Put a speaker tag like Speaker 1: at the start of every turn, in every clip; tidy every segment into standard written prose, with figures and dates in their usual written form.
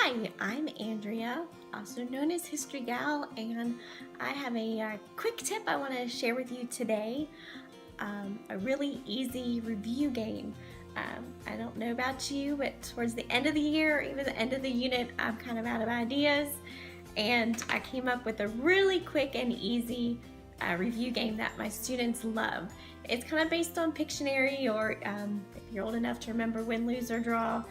Speaker 1: Hi, I'm Andrea, also known as History Gal, and I have a quick tip I want to share with you today. A really easy review game. I don't know about you, but towards the end of the year, or even the end of the unit, I'm kind of out of ideas, and I came up with a really quick and easy review game that my students love. It's kind of based on Pictionary, or if you're old enough to remember Win, Lose, or Draw.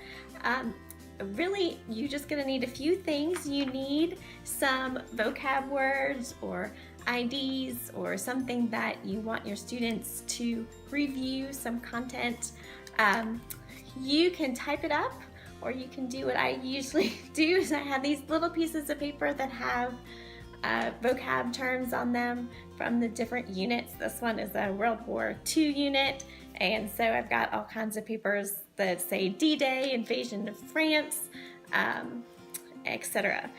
Speaker 1: Really, you're just gonna need a few things. You need some vocab words or IDs or something that you want your students to review, some content. You can type it up, or you can do what I usually do is I have these little pieces of paper that have vocab terms on them from the different units. This one is a World War II unit, and so I've got all kinds of papers that say D-Day, Invasion of France, etc.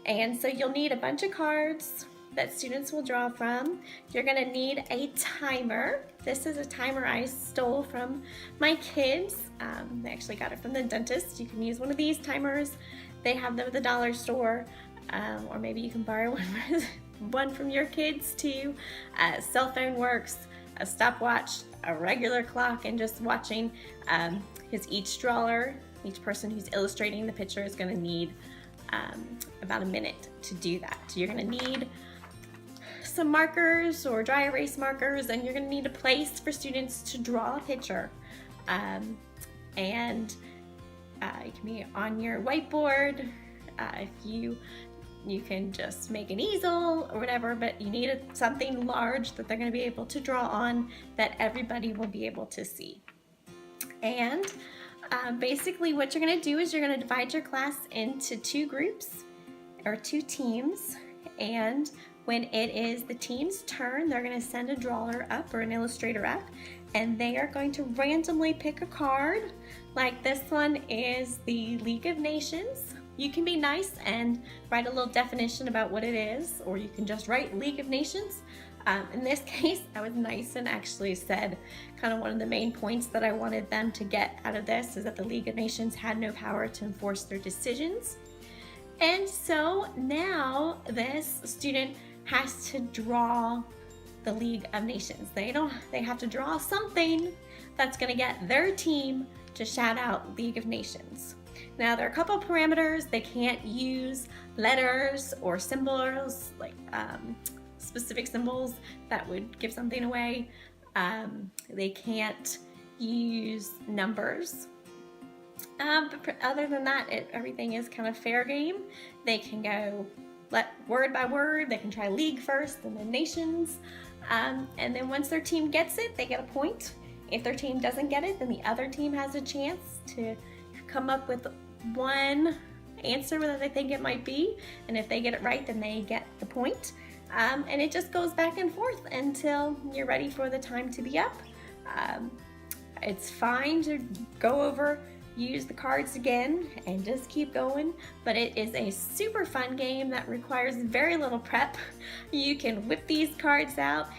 Speaker 1: And so you'll need a bunch of cards that students will draw from. You're gonna need a timer. This is a timer I stole from my kids. They actually got it from the dentist. You can use one of these timers. They have them at the dollar store, or maybe you can borrow one from your kids too. Cell phone works, a stopwatch, a regular clock, and just watching, because each drawer, each person who's illustrating the picture is going to need about a minute to do that. So you're going to need some markers or dry erase markers, and you're going to need a place for students to draw a picture. And it can be on your whiteboard. If you can just make an easel or whatever, but you need something large that they're going to be able to draw on that everybody will be able to see. And basically what you're going to do is you're going to divide your class into two groups or two teams, and when it is the team's turn, they're going to send a drawer up or an illustrator up, and they are going to randomly pick a card. Like this one is the League of Nations. You can be nice and write a little definition about what it is, or you can just write League of Nations. In this case, I was nice and actually said kind of one of the main points that I wanted them to get out of this is that the League of Nations had no power to enforce their decisions. And so now this student has to draw the League of Nations. They have to draw something that's going to get their team to shout out League of Nations. Now there are a couple parameters. They can't use letters or symbols, like specific symbols that would give something away. They can't use numbers. But other than that, everything is kind of fair game. They can go word by word. They can try league first and then nations. And then once their team gets it, they get a point. If their team doesn't get it, then the other team has a chance to come up with one answer that they think it might be, and if they get it right, then they get the point. And it just goes back and forth until you're ready for the time to be up. It's fine to go over, use the cards again, and just keep going, but it is a super fun game that requires very little prep. You can whip these cards out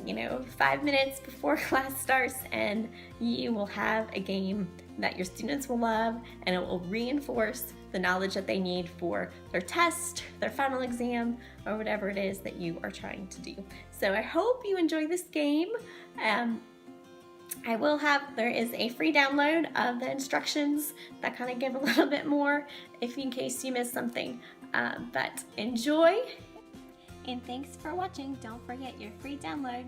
Speaker 1: 5 minutes before class starts, and you will have a game that your students will love, and it will reinforce the knowledge that they need for their test, their final exam, or whatever it is that you are trying to do. So I hope you enjoy this game. There is a free download of the instructions that kind of give a little bit more in case you missed something. But enjoy, and thanks for watching. Don't forget your free download.